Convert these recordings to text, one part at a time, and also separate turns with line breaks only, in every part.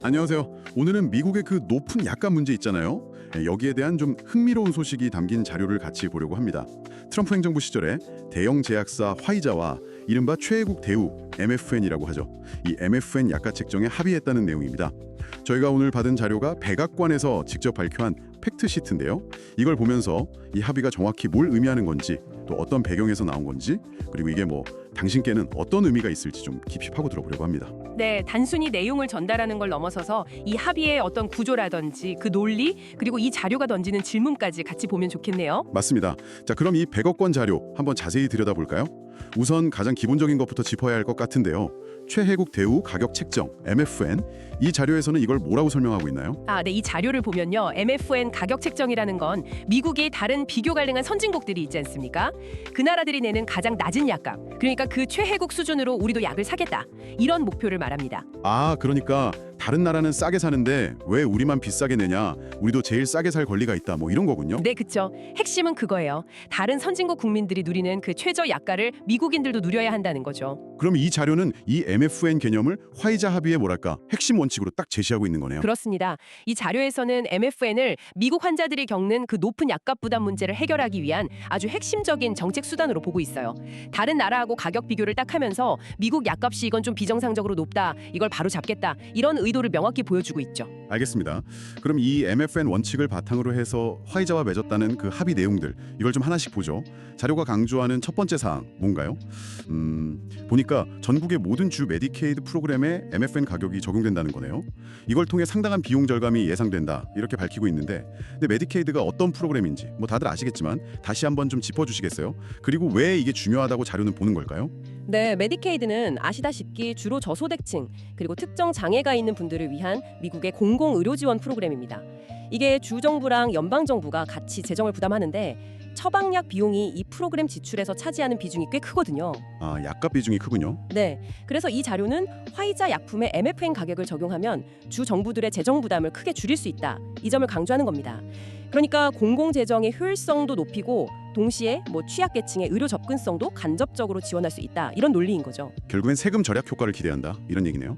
안녕하세요. 오늘은 미국의 그 높은 약값 문제 있잖아요. 여기에 대한 좀 흥미로운 소식이 담긴 자료를 같이 보려고 합니다. 트럼프 행정부 시절에 대형 제약사 화이자와 이른바 최애국 대우 MFN이라고 하죠. 이 MFN 약가 책정에 합의했다는 내용입니다. 저희가 오늘 받은 자료가 백악관에서 직접 발표한 팩트시트인데요. 이걸 보면서 이 합의가 정확히 뭘 의미하는 건지, 또 어떤 배경에서 나온 건지, 그리고 이게 당신께는 어떤 의미가 있을지 좀 깊이 파고 들어보려고 합니다.
네, 단순히 내용을 전달하는 걸 넘어서서 이 합의의 어떤 구조라든지 그 논리, 그리고 이 자료가 던지는 질문까지 같이 보면 좋겠네요.
맞습니다. 자, 그럼 이 100억 권 자료 한번 자세히 들여다볼까요? 우선 가장 기본적인 것부터 짚어야 할 것 같은데요. 최혜국 대우 가격 책정 MFN, 이 자료에서는 이걸 뭐라고 설명하고 있나요?
네, 이 자료를 보면요. MFN 가격 책정이라는 건 미국이 다른 비교 가능한 선진국들이 있지 않습니까? 그 나라들이 내는 가장 낮은 약값, 그러니까 그 최혜국 수준으로 우리도 약을 사겠다. 이런 목표를 말합니다.
그러니까 다른 나라는 싸게 사는데 왜 우리만 비싸게 내냐? 우리도 제일 싸게 살 권리가 있다. 이런 거군요.
네, 그쵸. 핵심은 그거예요. 다른 선진국 국민들이 누리는 그 최저 약가를 미국인들도 누려야 한다는 거죠.
그럼 이 자료는 이 MFN 개념을 화이자 합의의 핵심 원칙으로 딱 제시하고 있는 거네요.
그렇습니다. 이 자료에서는 MFN을 미국 환자들이 겪는 그 높은 약값 부담 문제를 해결하기 위한 아주 핵심적인 정책 수단으로 보고 있어요. 다른 나라하고 가격 비교를 딱 하면서 미국 약값이 이건 좀 비정상적으로 높다, 이걸 바로 잡겠다, 이런 의도를 명확히 보여주고 있죠.
알겠습니다. 그럼 이 MFN 원칙을 바탕으로 해서 화이자와 맺었다는 그 합의 내용들, 이걸 좀 하나씩 보죠. 자료가 강조하는 첫 번째 사항 뭔가요? 보니까 전국의 모든 주 메디케이드 프로그램에 MFN 가격이 적용된다는 거네요. 이걸 통해 상당한 비용 절감이 예상된다, 이렇게 밝히고 있는데, 근데 메디케이드가 어떤 프로그램인지 다들 아시겠지만 다시 한번 좀 짚어주시겠어요? 그리고 왜 이게 중요하다고 자료는 보는 걸까요?
네, 메디케이드는 아시다시피 주로 저소득층 그리고 특정 장애가 있는 분들을 위한 미국의 공공의료지원 프로그램입니다. 이게 주정부랑 연방정부가 같이 재정을 부담하는데 처방약 비용이 이 프로그램 지출에서 차지하는 비중이 꽤 크거든요.
약값 비중이 크군요.
네, 그래서 이 자료는 화이자 약품의 MFN 가격을 적용하면 주 정부들의 재정 부담을 크게 줄일 수 있다, 이 점을 강조하는 겁니다. 그러니까 공공재정의 효율성도 높이고 동시에 취약계층의 의료 접근성도 간접적으로 지원할 수 있다, 이런 논리인 거죠.
결국엔 세금 절약 효과를 기대한다, 이런 얘기네요.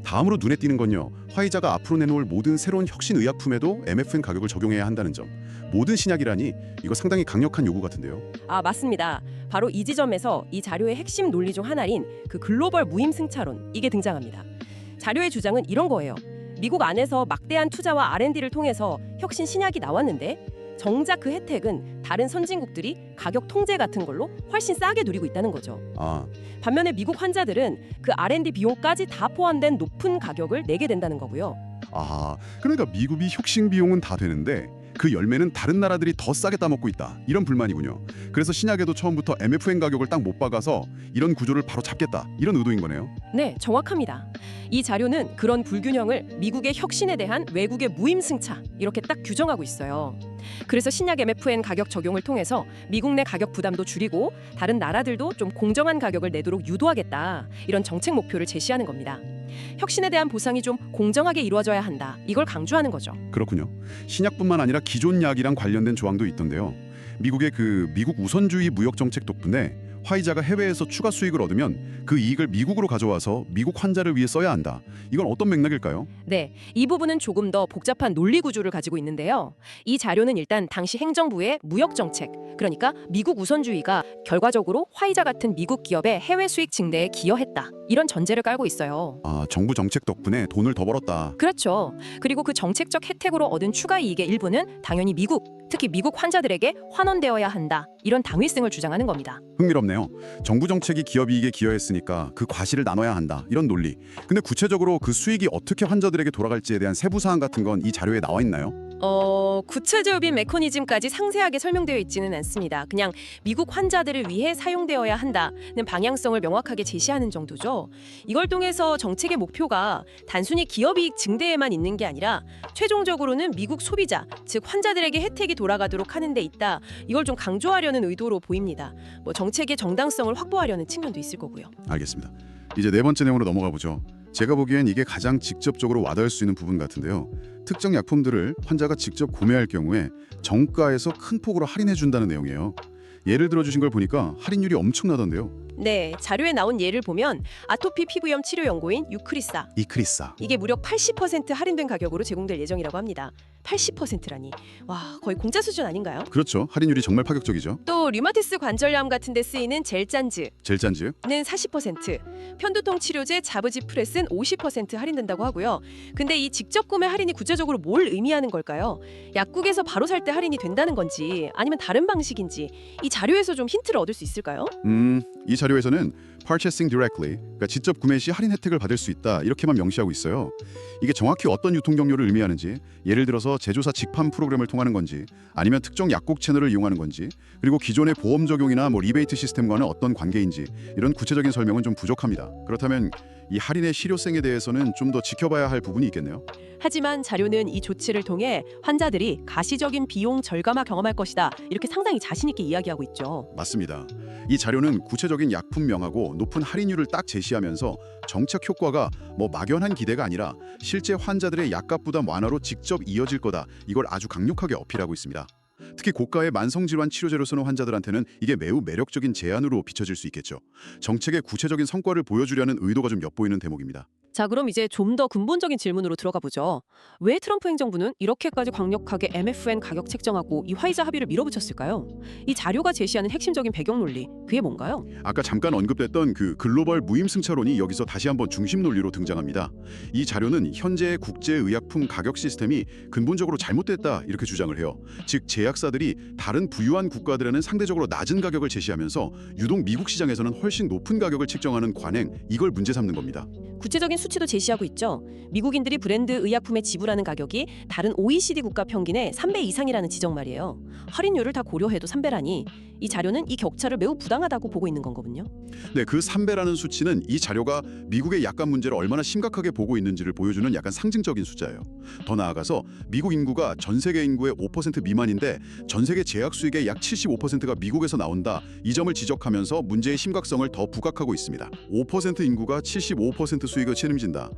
다음으로 눈에 띄는 건요. 화이자가 앞으로 내놓을 모든 새로운 혁신 의약품에도 MFN 가격을 적용해야 한다는 점. 모든 신약이라니 이거 상당히 강력한 요구 같은데요.
맞습니다. 바로 이 지점에서 이 자료의 핵심 논리 중 하나인 그 글로벌 무임승차론, 이게 등장합니다. 자료의 주장은 이런 거예요. 미국 안에서 막대한 투자와 R&D를 통해서 혁신 신약이 나왔는데 정작 그 혜택은 다른 선진국들이 가격 통제 같은 걸로 훨씬 싸게 누리고 있다는 거죠. 반면에 미국 환자들은 그 R&D 비용까지 다 포함된 높은 가격을 내게 된다는 거고요.
그러니까 미국이 혁신 비용은 다 되는데 그 열매는 다른 나라들이 더 싸게 따먹고 있다, 이런 불만이군요. 그래서 신약에도 처음부터 MFN 가격을 딱 못 박아서 이런 구조를 바로 잡겠다, 이런 의도인 거네요.
네, 정확합니다. 이 자료는 그런 불균형을 미국의 혁신에 대한 외국의 무임승차, 이렇게 딱 규정하고 있어요. 그래서 신약 MFN 가격 적용을 통해서 미국 내 가격 부담도 줄이고 다른 나라들도 좀 공정한 가격을 내도록 유도하겠다, 이런 정책 목표를 제시하는 겁니다. 혁신에 대한 보상이 좀 공정하게 이루어져야 한다, 이걸 강조하는 거죠.
그렇군요. 신약뿐만 아니라 기존 약이랑 관련된 조항도 있던데요. 미국의 그 미국 우선주의 무역 정책 덕분에 화이자가 해외에서 추가 수익을 얻으면 그 이익을 미국으로 가져와서 미국 환자를 위해 써야 한다. 이건 어떤 맥락일까요?
네, 이 부분은 조금 더 복잡한 논리 구조를 가지고 있는데요. 이 자료는 일단 당시 행정부의 무역 정책, 그러니까 미국 우선주의가 결과적으로 화이자 같은 미국 기업의 해외 수익 증대에 기여했다, 이런 전제를 깔고 있어요.
정부 정책 덕분에 돈을 더 벌었다.
그렇죠. 그리고 그 정책적 혜택으로 얻은 추가 이익의 일부는 당연히 특히 미국 환자들에게 환원되어야 한다, 이런 당위성을 주장하는 겁니다.
흥미롭네요. 정부 정책이 기업 이익에 기여했으니까 그 과실을 나눠야 한다, 이런 논리. 근데 구체적으로 그 수익이 어떻게 환자들에게 돌아갈지에 대한 세부 사항 같은 건 이 자료에 나와 있나요?
구체적인 메커니즘까지 상세하게 설명되어 있지는 않습니다. 그냥 미국 환자들을 위해 사용되어야 한다는 방향성을 명확하게 제시하는 정도죠. 이걸 통해서 정책의 목표가 단순히 기업 이익 증대에만 있는 게 아니라 최종적으로는 미국 소비자, 즉 환자들에게 혜택이 돌아가도록 하는 데 있다, 이걸 좀 강조하려는 의도로 보입니다. 정책의 정당성을 확보하려는 측면도 있을 거고요.
알겠습니다. 이제 네 번째 내용으로 넘어가 보죠. 제가 보기엔 이게 가장 직접적으로 와닿을 수 있는 부분 같은데요. 특정 약품들을 환자가 직접 구매할 경우에 정가에서 큰 폭으로 할인해 준다는 내용이에요. 예를 들어 주신 걸 보니까 할인율이 엄청나던데요.
네, 자료에 나온 예를 보면 아토피 피부염 치료 연고인 유크리사.
이크리사.
이게 무려 80% 할인된 가격으로 제공될 예정이라고 합니다. 80%라니. 와, 거의 공짜 수준 아닌가요?
그렇죠. 할인율이 정말 파격적이죠.
또 류마티스 관절염 같은 데 쓰이는 젤짠즈는
젤짠즈.
40%, 편두통 치료제 자브지프레스는 50% 할인된다고 하고요. 근데 이 직접 구매 할인이 구체적으로 뭘 의미하는 걸까요? 약국에서 바로 살 때 할인이 된다는 건지 아니면 다른 방식인지 이 자료에서 좀 힌트를 얻을 수 있을까요?
이 자료에서는 purchasing directly, 그러니까 직접 구매 시 할인 혜택을 받을 수 있다 이렇게만 명시하고 있어요. 이게 정확히 어떤 유통 경로를 의미하는지, 예를 들어서 제조사 직판 프로그램을 통하는 건지, 아니면 특정 약국 채널을 이용하는 건지, 그리고 기존의 보험 적용이나 리베이트 시스템과는 어떤 관계인지 이런 구체적인 설명은 좀 부족합니다. 그렇다면 이 할인의 실효성에 대해서는 좀 더 지켜봐야 할 부분이 있겠네요.
하지만 자료는 이 조치를 통해 환자들이 가시적인 비용 절감을 경험할 것이다. 이렇게 상당히 자신 있게 이야기하고 있죠.
맞습니다. 이 자료는 구체적인 약품명하고 높은 할인율을 딱 제시하면서 정책 효과가 막연한 기대가 아니라 실제 환자들의 약값 부담 완화로 직접 이어질 거다. 이걸 아주 강력하게 어필하고 있습니다. 특히 고가의 만성질환 치료제로 쓰는 환자들한테는 이게 매우 매력적인 제안으로 비춰질 수 있겠죠. 정책의 구체적인 성과를 보여주려는 의도가 좀 엿보이는 대목입니다.
자, 그럼 이제 좀 더 근본적인 질문으로 들어가 보죠. 왜 트럼프 행정부는 이렇게까지 강력하게 MFN 가격 책정하고 이 화이자 합의를 밀어붙였을까요? 이 자료가 제시하는 핵심적인 배경 논리, 그게 뭔가요?
아까 잠깐 언급됐던 그 글로벌 무임승차론이 여기서 다시 한번 중심 논리로 등장합니다. 이 자료는 현재의 국제의약품 가격 시스템이 근본적으로 잘못됐다 이렇게 주장을 해요. 즉 제약사들이 다른 부유한 국가들에는 상대적으로 낮은 가격을 제시하면서 유독 미국 시장에서는 훨씬 높은 가격을 책정하는 관행, 이걸 문제 삼는 겁니다.
구체적인 수치도 제시하고 있죠. 미국인들이 브랜드 의약품에 지불하는 가격이 다른 OECD 국가 평균의 3배 이상이라는 지적 말이에요. 할인율을 다 고려해도 3배라니 이 자료는 이 격차를 매우 부당하다고 보고 있는 거거든요.
네, 그 3배라는 수치는 이 자료가 미국의 약값 문제를 얼마나 심각하게 보고 있는지를 보여주는 약간 상징적인 숫자예요. 더 나아가서 미국 인구가 전 세계 인구의 5% 미만인데 전 세계 제약 수익의 약 75%가 미국에서 나온다. 이 점을 지적하면서 문제의 심각성을 더 부각하고 있습니다. 5% 인구가 75% 수익을 책임진다.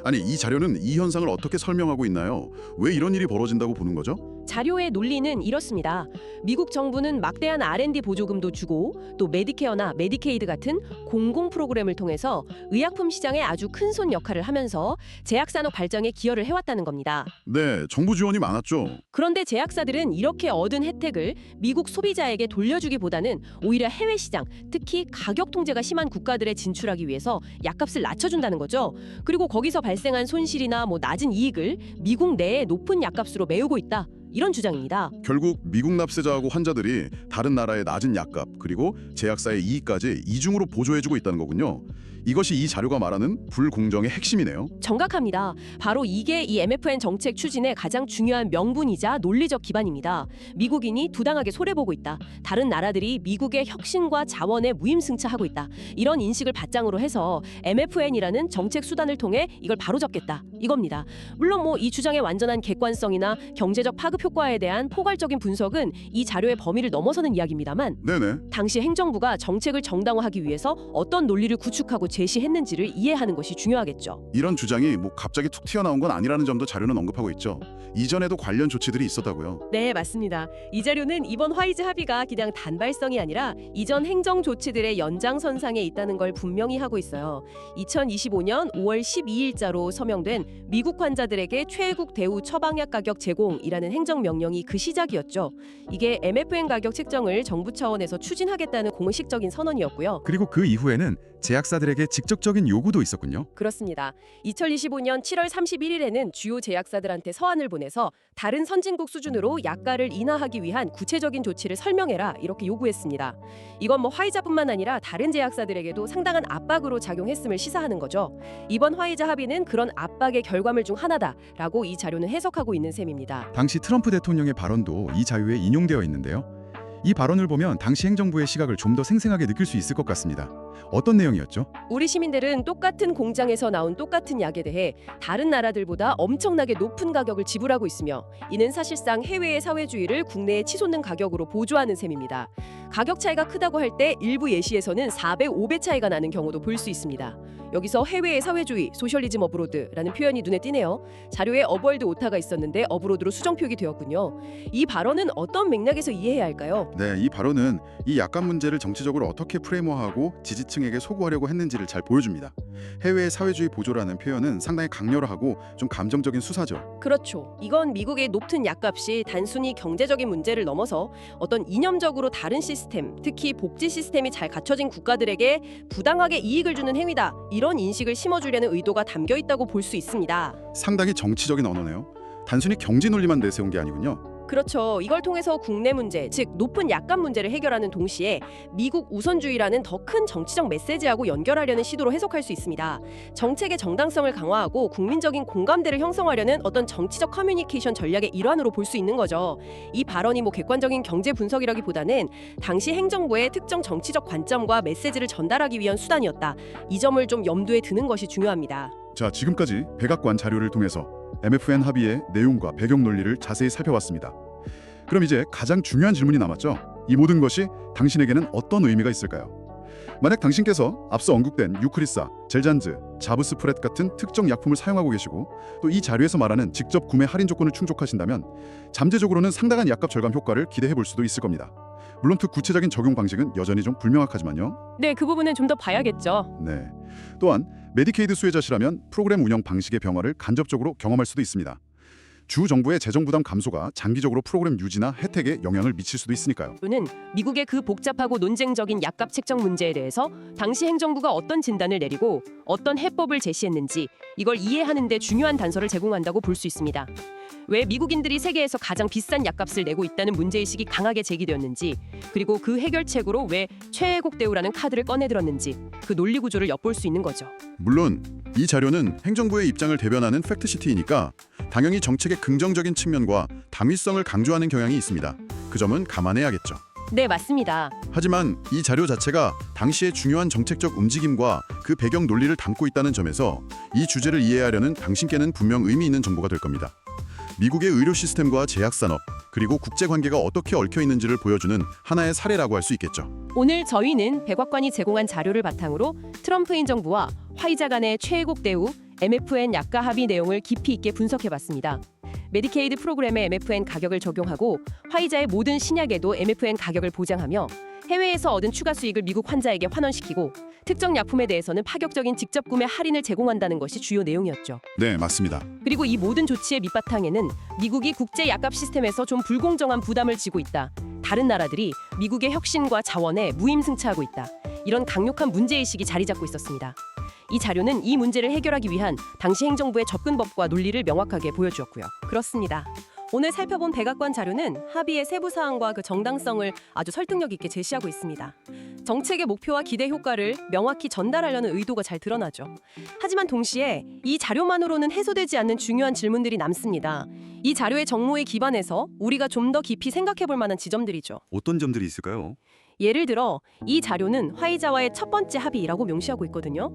아니, 이 자료는 이 현상을 어떻게 설명하고 있나요? 왜 이런 일이 벌어진다고 보는 거죠?
자료의 논리는 이렇습니다. 미국 정부는 막대한 R&D 보조금도 주고 또 메디케어나 메디케이드 같은 공공 프로그램을 통해서 의약품 시장에 아주 큰손 역할을 하면서 제약산업 발전에 기여를 해왔다는 겁니다.
네, 정부 지원이 많았죠.
그런데 제약사들은 이렇게 얻은 혜택을 미국 소비자에게 돌려주기보다는 오히려 해외 시장, 특히 가격 통제가 심한 국가들에 진출하기 위해서 약값을 낮춰준다는 거죠. 그리고 거기서 발생한 손실이나 낮은 이익을 미국 내에 높은 약값으로 메우고 있다. 이런 주장입니다.
결국 미국 납세자하고 환자들이 다른 나라의 낮은 약값 그리고 제약사의 이익까지 이중으로 보조해주고 있다는 거군요. 이것이 이 자료가 말하는 불공정의 핵심이네요.
정확합니다. 바로 이게 이 MFN 정책 추진의 가장 중요한 명분이자 논리적 기반입니다. 미국인이 부당하게 손해보고 있다. 다른 나라들이 미국의 혁신과 자원에 무임승차하고 있다. 이런 인식을 바탕으로 해서 MFN이라는 정책 수단을 통해 이걸 바로잡겠다. 이겁니다. 물론 이 주장의 완전한 객관성이나 경제적 파급 효과에 대한 포괄적인 분석은 이 자료의 범위를 넘어서는 이야기입니다만
네네.
당시 행정부가 정책을 정당화하기 위해서 어떤 논리를 구축하고 제시했는지를 이해하는 것이 중요하겠죠.
이런 주장이 갑자기 툭 튀어나온 건 아니라는 점도 자료는 언급하고 있죠. 이전에도 관련 조치들이 있었다고요.
네, 맞습니다. 이 자료는 이번 화이즈 합의가 그냥 단발성이 아니라 이전 행정 조치들의 연장선상에 있다는 걸 분명히 하고 있어요. 2025년 5월 12일자로 서명된 미국 환자들에게 최애국 대우 처방약 가격 제공이라는 행정명령이 그 시작이었죠. 이게 MFN 가격 책정을 정부 차원에서 추진하겠다는 공식적인 선언이었고요.
그리고 그 이후에는 제약사들에게 직접적인 요구도 있었군요.
그렇습니다. 2025년 7월 31일에는 주요 제약사들한테 서한을 보내서 다른 선진국 수준으로 약가를 인하하기 위한 구체적인 조치를 설명해라 이렇게 요구했습니다. 이건 화이자뿐만 아니라 다른 제약사들에게도 상당한 압박으로 작용했음을 시사하는 거죠. 이번 화이자 합의는 그런 압박의 결과물 중 하나다라고 이 자료는 해석하고 있는 셈입니다.
당시 트럼프 대통령의 발언도 이 자료에 인용되어 있는데요. 이 발언을 보면 당시 행정부의 시각을 좀 더 생생하게 느낄 수 있을 것 같습니다. 어떤 내용이었죠?
우리 시민들은 똑같은 공장에서 나온 똑같은 약에 대해 다른 나라들보다 엄청나게 높은 가격을 지불하고 있으며 이는 사실상 해외의 사회주의를 국내에 치솟는 가격으로 보조하는 셈입니다. 가격 차이가 크다고 할 때 일부 예시에서는 4배, 5배 차이가 나는 경우도 볼 수 있습니다. 여기서 해외의 사회주의, 소셜리즘 어브로드라는 표현이 눈에 띄네요. 자료에 어버월드 오타가 있었는데 어브로드로 수정 표기되었군요. 이 발언은 어떤 맥락에서 이해해야 할까요?
네, 이 발언은 이 약간 문제를 정치적으로 어떻게 프레임화하고 지지층에게 소구하려고 했는지를 잘 보여줍니다. 해외의 사회주의 보조라는 표현은 상당히 강렬하고 좀 감정적인 수사죠.
그렇죠. 이건 미국의 높은 약값이 단순히 경제적인 문제를 넘어서 어떤 이념적으로 다른 시스템, 특히 복지 시스템이 잘 갖춰진 국가들에게 부당하게 이익을 주는 행위다. 이런 인식을 심어주려는 의도가 담겨 있다고 볼 수 있습니다.
상당히 정치적인 언어네요. 단순히 경제 논리만 내세운 게 아니군요.
그렇죠. 이걸 통해서 국내 문제, 즉 높은 약값 문제를 해결하는 동시에 미국 우선주의라는 더 큰 정치적 메시지하고 연결하려는 시도로 해석할 수 있습니다. 정책의 정당성을 강화하고 국민적인 공감대를 형성하려는 어떤 정치적 커뮤니케이션 전략의 일환으로 볼 수 있는 거죠. 이 발언이 객관적인 경제 분석이라기보다는 당시 행정부의 특정 정치적 관점과 메시지를 전달하기 위한 수단이었다. 이 점을 좀 염두에 두는 것이 중요합니다.
자, 지금까지 백악관 자료를 통해서 MFN 합의의 내용과 배경 논리를 자세히 살펴봤습니다. 그럼 이제 가장 중요한 질문이 남았죠. 이 모든 것이 당신에게는 어떤 의미가 있을까요? 만약 당신께서 앞서 언급된 유크리사, 젤잔즈, 자브스프렛 같은 특정 약품을 사용하고 계시고 또 이 자료에서 말하는 직접 구매 할인 조건을 충족하신다면 잠재적으로는 상당한 약값 절감 효과를 기대해 볼 수도 있을 겁니다. 물론 그 구체적인 적용 방식은 여전히 좀 불명확하지만요.
네, 그 부분은 좀 더 봐야겠죠.
네. 또한 메디케이드 수혜자시라면 프로그램 운영 방식의 변화를 간접적으로 경험할 수도 있습니다. 주 정부의 재정 부담 감소가 장기적으로 프로그램 유지나 혜택에 영향을 미칠 수도 있으니까요.
는 미국의 그 복잡하고 논쟁적인 약값 책정 문제에 대해서 당시 행정부가 어떤 진단을 내리고 어떤 해법을 제시했는지 이걸 이해하는 데 중요한 단서를 제공한다고 볼 수 있습니다. 왜 미국인들이 세계에서 가장 비싼 약값을 내고 있다는 문제의식이 강하게 제기되었는지, 그리고 그 해결책으로 왜 최애국 대우라는 카드를 꺼내들었는지 그 논리 구조를 엿볼 수 있는 거죠.
물론 이 자료는 행정부의 입장을 대변하는 팩트시트이니까 당연히 정책의 긍정적인 측면과 당위성을 강조하는 경향이 있습니다. 그 점은 감안해야겠죠.
네, 맞습니다.
하지만 이 자료 자체가 당시의 중요한 정책적 움직임과 그 배경 논리를 담고 있다는 점에서 이 주제를 이해하려는 당신께는 분명 의미 있는 정보가 될 겁니다. 미국의 의료 시스템과 제약산업, 그리고 국제관계가 어떻게 얽혀 있는지를 보여주는 하나의 사례라고 할 수 있겠죠.
오늘 저희는 백악관이 제공한 자료를 바탕으로 트럼프 행정부와 화이자 간의 최애국 대우, MFN 약가 합의 내용을 깊이 있게 분석해봤습니다. 메디케이드 프로그램에 MFN 가격을 적용하고 화이자의 모든 신약에도 MFN 가격을 보장하며 해외에서 얻은 추가 수익을 미국 환자에게 환원시키고 특정 약품에 대해서는 파격적인 직접 구매 할인을 제공한다는 것이 주요 내용이었죠.
네, 맞습니다.
그리고 이 모든 조치의 밑바탕에는 미국이 국제 약값 시스템에서 좀 불공정한 부담을 지고 있다. 다른 나라들이 미국의 혁신과 자원에 무임승차하고 있다. 이런 강력한 문제의식이 자리 잡고 있었습니다. 이 자료는 이 문제를 해결하기 위한 당시 행정부의 접근법과 논리를 명확하게 보여주었고요. 그렇습니다. 오늘 살펴본 백악관 자료는 합의의 세부 사항과 그 정당성을 아주 설득력 있게 제시하고 있습니다. 정책의 목표와 기대 효과를 명확히 전달하려는 의도가 잘 드러나죠. 하지만 동시에 이 자료만으로는 해소되지 않는 중요한 질문들이 남습니다. 이 자료의 정모에 기반해서 우리가 좀 더 깊이 생각해 볼 만한 지점들이죠.
어떤 점들이 있을까요?
예를 들어 이 자료는 화이자와의 첫 번째 합의라고 명시하고 있거든요.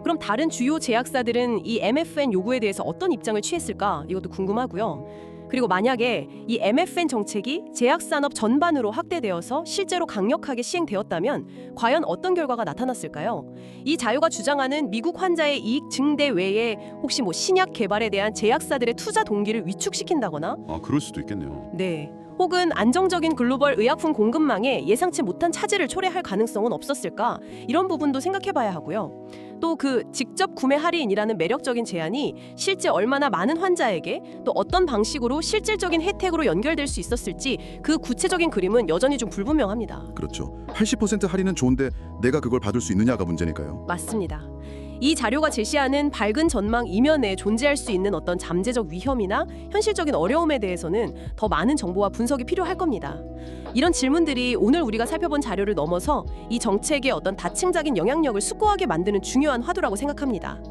그럼 다른 주요 제약사들은 이 MFN 요구에 대해서 어떤 입장을 취했을까? 이것도 궁금하고요. 그리고 만약에 이 MFN 정책이 제약산업 전반으로 확대되어서 실제로 강력하게 시행되었다면 과연 어떤 결과가 나타났을까요? 이 자료가 주장하는 미국 환자의 이익 증대 외에 혹시 신약 개발에 대한 제약사들의 투자 동기를 위축시킨다거나
그럴 수도 있겠네요.
네. 혹은 안정적인 글로벌 의약품 공급망에 예상치 못한 차질을 초래할 가능성은 없었을까? 이런 부분도 생각해봐야 하고요. 또 그 직접 구매 할인이라는 매력적인 제안이 실제 얼마나 많은 환자에게 또 어떤 방식으로 실질적인 혜택으로 연결될 수 있었을지 그 구체적인 그림은 여전히 좀 불분명합니다.
그렇죠. 80% 할인은 좋은데 내가 그걸 받을 수 있느냐가 문제니까요.
맞습니다. 이 자료가 제시하는 밝은 전망 이면에 존재할 수 있는 어떤 잠재적 위험이나 현실적인 어려움에 대해서는 더 많은 정보와 분석이 필요할 겁니다. 이런 질문들이 오늘 우리가 살펴본 자료를 넘어서 이 정책의 어떤 다층적인 영향력을 숙고하게 만드는 중요한 화두라고 생각합니다.